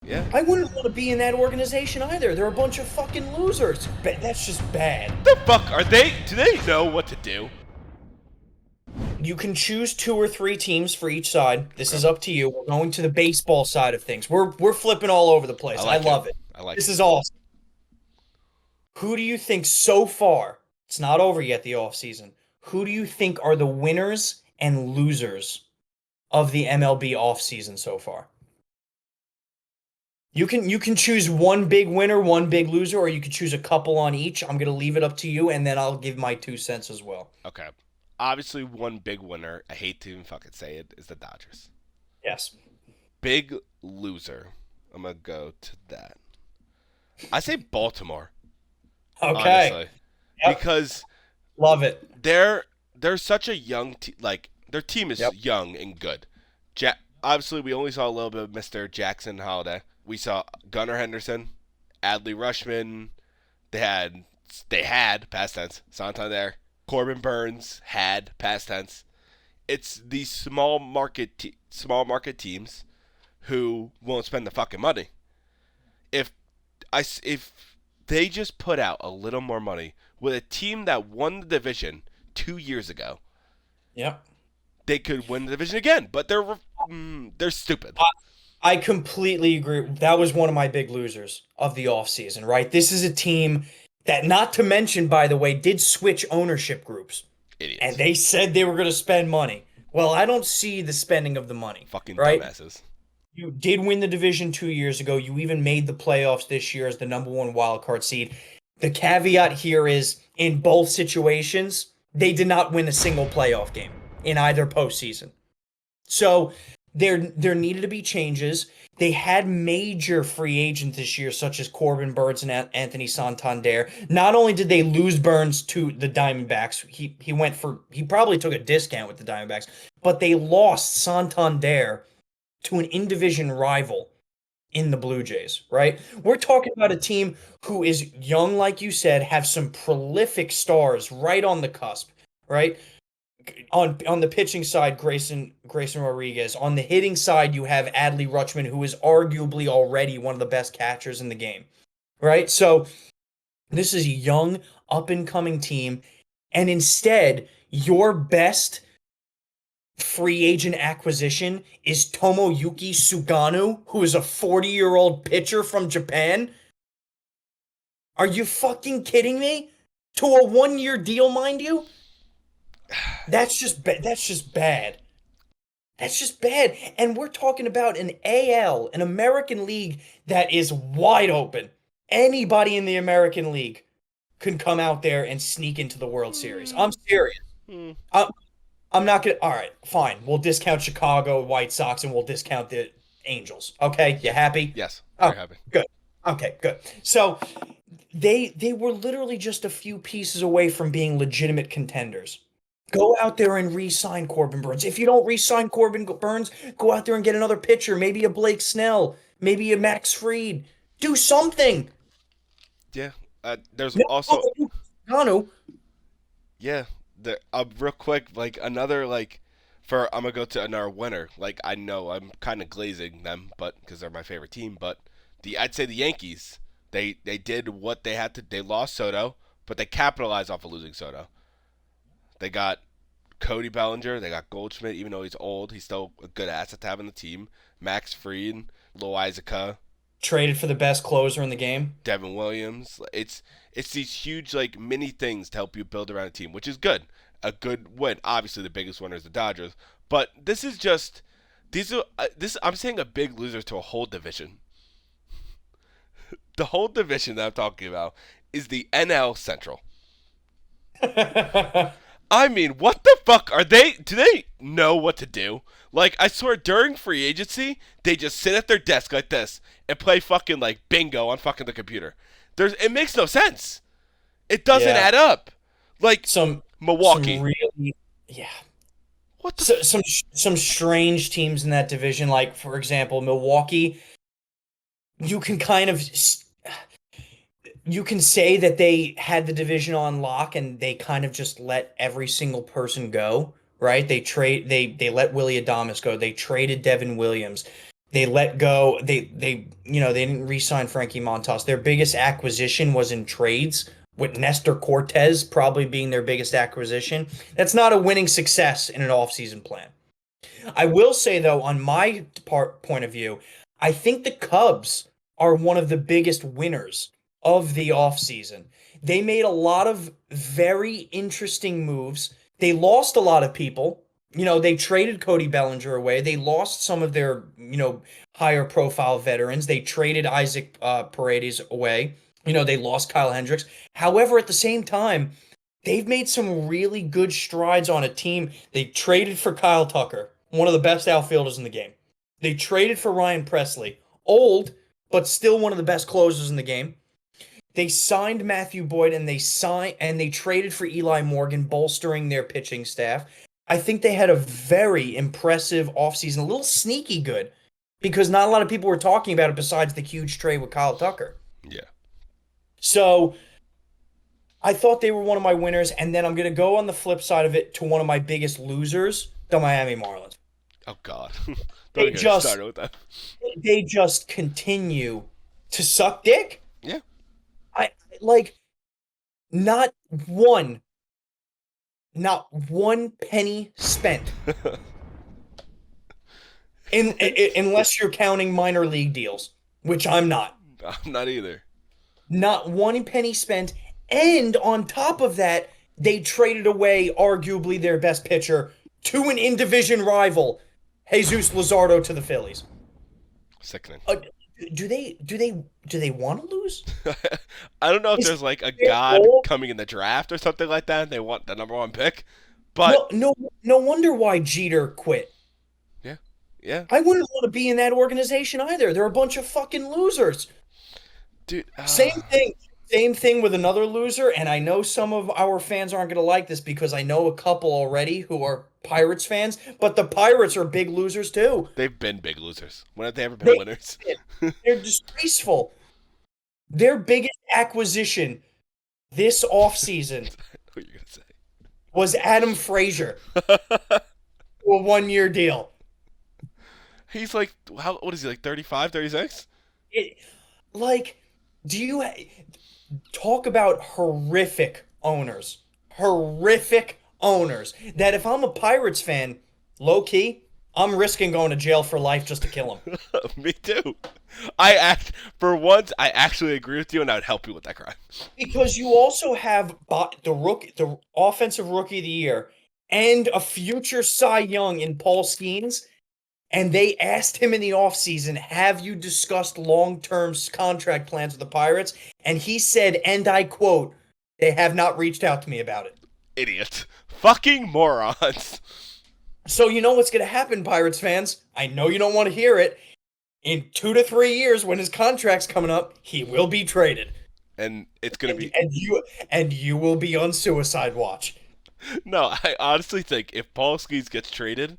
Yeah. I wouldn't want to be in that organization either. They're a bunch of fucking losers. That's just bad. The fuck are they? Do they know what to do? You can choose 2 or 3 teams for each side. This Okay. is up to you. We're going to the baseball side of things. We're flipping all over the I place. I like it. love it. I like This it. is awesome. Who do you think so far? It's not over yet, the offseason. Who do you think are the winners and losers of the MLB offseason so far? You can choose one big winner, one big loser, or you could choose a couple on each. I'm gonna leave it up to you, and then I'll give my 2 cents as well. Okay. Obviously, one big winner, I hate to even fucking say it, is the Dodgers. Yes. Big loser. I'm going to go to that. I say Baltimore, Okay. honestly. Yep. Because Love it. they're such a young team. Like, their team is Yep. young and good. Obviously, we only saw a little bit of Mr. Jackson Holiday. We saw Gunnar Henderson, Adley Rushman. They had past tense Santander. Corbin Burns had past tense. It's these small market teams who won't spend the fucking money. If if they just put out a little more money with a team that won the division 2 years ago, Yep. they could win the division again. But they're stupid. I completely agree. That was one of my big losers of the offseason, right? This is a team that, not to mention, by the way, did switch ownership groups. And Idiots. they said they were going to spend money. Well, I don't see the spending of the money, Fucking right? dumbasses. You did win the division 2 years ago. You even made the playoffs this year as the number one wild card seed. The caveat here is in both situations, they did not win a single playoff game in either postseason. So there needed to be changes. They had major free agents this year, such as Corbin Burns and Anthony Santander. Not only did they lose Burns to the Diamondbacks, he probably took a discount with the Diamondbacks, but they lost Santander to an in-division rival in the Blue Jays, right? We're talking about a team who is young, like you said, have some prolific stars right on the cusp, right? On the pitching side, Grayson Rodriguez. On the hitting side, you have Adley Rutschman, who is arguably already one of the best catchers in the game, right? So this is a young, up and coming team, and instead, your best free agent acquisition is Tomoyuki Sugano, who is a 40-year-old pitcher from Japan. Are you fucking kidding me? To a 1-year deal, mind you? That's just bad. That's just bad. And we're talking about an AL, an American League that is wide open. Anybody in the American League can come out there and sneak into the World Series. I'm serious. Hmm. I'm, I'm not gonna. All right, fine. We'll discount Chicago White Sox and we'll discount the Angels. Okay, you happy? Yes, Oh, very happy. good. Okay, good. So they were literally just a few pieces away from being legitimate contenders. Go out there and re-sign Corbin Burns. If you don't re-sign Corbin Burns, go out there and get another pitcher, maybe a Blake Snell, maybe a Max Fried. Do something. Yeah. There's No, also no. yeah. Real quick, like another like for I'm gonna go to another winner. Like I know I'm kind of glazing them, but because they're my favorite team. But I'd say the Yankees. They did what they had to. They lost Soto, but they capitalized off of losing Soto. They got Cody Bellinger. They got Goldschmidt. Even though he's old, he's still a good asset to have in the team. Max Fried, Loizaga, Traded for the best closer in the game. Devin Williams. It's these huge like mini things to help you build around a team, which is good. A good win. Obviously, the biggest winner is the Dodgers, but this is just these are this. I'm saying a big loser to a whole division. The whole division that I'm talking about is the NL Central. I mean, what the fuck are they? Do they know what to do? Like, I swear, during free agency, they just sit at their desk like this and play fucking like bingo on fucking the computer. It makes no sense. It doesn't Yeah. add up. Like Some Milwaukee. really, yeah. What the? Some strange teams in that division, like for example, Milwaukee. You can kind of you can say that they had the division on lock and they kind of just let every single person go, right? They let Willie Adames go. They traded Devin Williams. They let go. They didn't re-sign Frankie Montas. Their biggest acquisition was in trades, with Nestor Cortez probably being their biggest acquisition. That's not a winning success in an offseason plan. I will say though, on my point of view, I think the Cubs are one of the biggest winners of the offseason. They made a lot of very interesting moves. They lost a lot of people. They traded Cody Bellinger away. They lost some of their, higher profile veterans. They traded Isaac Paredes away. They lost Kyle Hendricks. However, at the same time, they've made some really good strides on a team. They traded for Kyle Tucker, one of the best outfielders in the game. They traded for Ryan Presley, old, but still one of the best closers in the game. They signed Matthew Boyd and they traded for Eli Morgan, bolstering their pitching staff. I think they had a very impressive offseason, a little sneaky good, because not a lot of people were talking about it besides the huge trade with Kyle Tucker. Yeah. So I thought they were one of my winners, and then I'm going to go on the flip side of it to one of my biggest losers, the Miami Marlins. Oh God. They Don't get just started with that. they just continue to suck dick. Yeah. I like not one, not one penny spent, unless you're counting minor league deals, which I'm not. I'm not either. Not one penny spent, and on top of that, they traded away arguably their best pitcher to an in-division rival, Jesus Luzardo, to the Phillies. Sickening. Do they want to lose? I don't know if Is there's like a their god goal? coming in the draft or something like that, and they want the number one pick. But No wonder why Jeter quit. yeah, yeah, I wouldn't want to be in that organization either. They're a bunch of fucking losers. dude. Same thing. Same thing with another loser, and I know some of our fans aren't going to like this because I know a couple already who are Pirates fans, but the Pirates are big losers too. They've been big losers. When have they ever been They, winners? they're disgraceful. Their biggest acquisition this offseason What are you gonna was Adam Frazier say? to a 1-year deal. He's like, how? What is he like? 35, 36? It, like, do you talk about horrific owners? Horrific owners. That if I'm a Pirates fan, low key, I'm risking going to jail for life just to kill him. Me too. For once, I actually agree with you, and I would help you with that crime. Because you also have the offensive rookie of the year, and a future Cy Young in Paul Skeens. And they asked him in the offseason, have you discussed long-term contract plans with the Pirates? And he said, and I quote, they have not reached out to me about it. Idiot. Fucking morons. So you know what's going to happen, Pirates fans? I know you don't want to hear it. In 2 to 3 years, when his contract's coming up, he will be traded. And it's gonna be And you will be on suicide watch. no. I honestly think if Paul Skeens gets traded,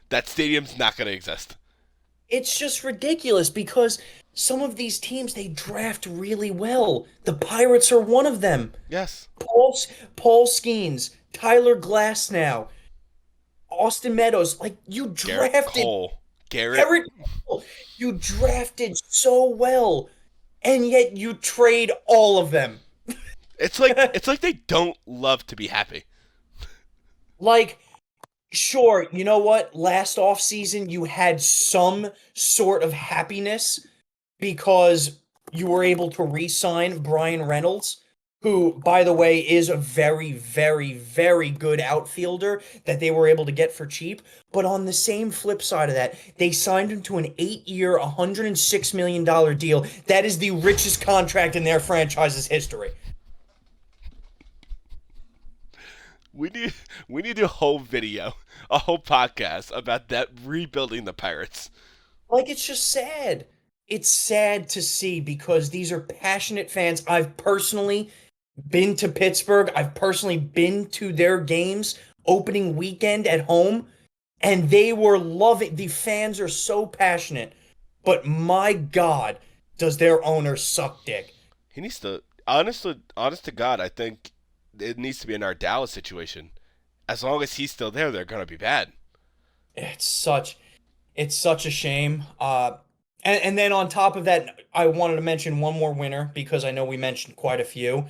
that stadium's not gonna exist. It's just ridiculous because some of these teams they draft really well. The Pirates are one of them. Yes. Paul Skeens, Tyler Glasnow, Austin Meadows. Like you Garrett drafted Cole. Garrett Cole. You drafted so well, and yet you trade all of them. It's like they don't love to be happy. Like, sure, you know what? Last offseason, you had some sort of happiness because you were able to re-sign Brian Reynolds, who, by the way, is a very, very, very good outfielder that they were able to get for cheap. But on the same flip side of that, they signed him to an 8-year, $106 million deal. That is the richest contract in their franchise's history. We need we need a whole video, a whole podcast about that rebuilding the Pirates. Like, it's just sad. It's sad to see because these are passionate fans. I've personally been to Pittsburgh. I've personally been to their games opening weekend at home, and they were loving. The fans are so passionate, but my God, does their owner suck dick? He needs to honest to God, I think it needs to be in our Dallas situation. As long as he's still there, they're gonna be bad. It's such It's such a shame. And then on top of that, I wanted to mention one more winner because I know we mentioned quite a few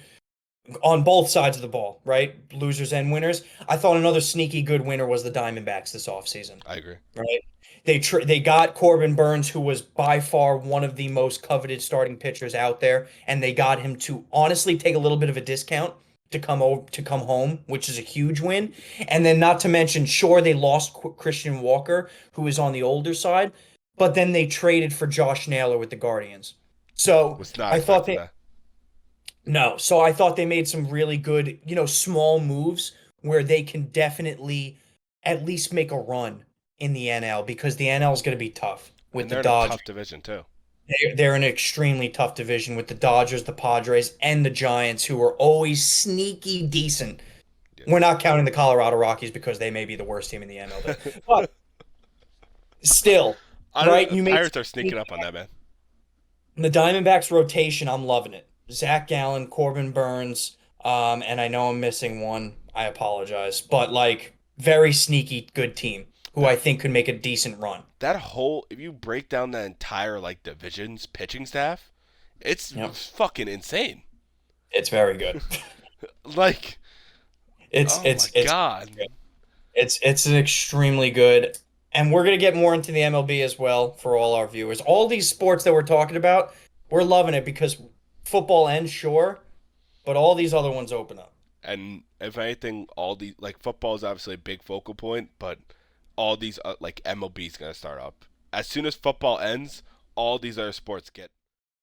on both sides of the ball, right? Losers and winners. I thought another sneaky good winner was the Diamondbacks this offseason, I agree. right? They got Corbin Burns, who was by far one of the most coveted starting pitchers out there, and they got him to honestly take a little bit of a discount to come home, which is a huge win. And then not to mention, sure, they lost Christian Walker, who is on the older side, but then they traded for Josh Naylor with the Guardians. So Was not I thought expecting they that. no, so I thought they made some really good, small moves where they can definitely at least make a run in the NL because the NL is going to be tough with And the they're in a Dodgers. tough division too. They're in an extremely tough division with the Dodgers, the Padres, and the Giants, who are always sneaky decent. We're Yes. not counting the Colorado Rockies because they may be the worst team in the MLB. But still, I don't. right? You made Pirates are sneaking up on that, man. the Diamondbacks rotation, I'm loving it. Zach Gallen, Corbin Burns, and I know I'm missing one. I apologize, but like very sneaky good team who That I think could make a decent run. that whole if you break down that entire like division's pitching staff, it's Yep, fucking insane. it's very good. Like, It's oh my it's it's god. it's an extremely good, and we're gonna get more into the MLB as well for all our viewers. All these sports that we're talking about, we're loving it because football ends, sure, but all these other ones open up. And if anything, all these like football is obviously a big focal point, but all these like MLB is gonna start up as soon as football ends. All these other sports get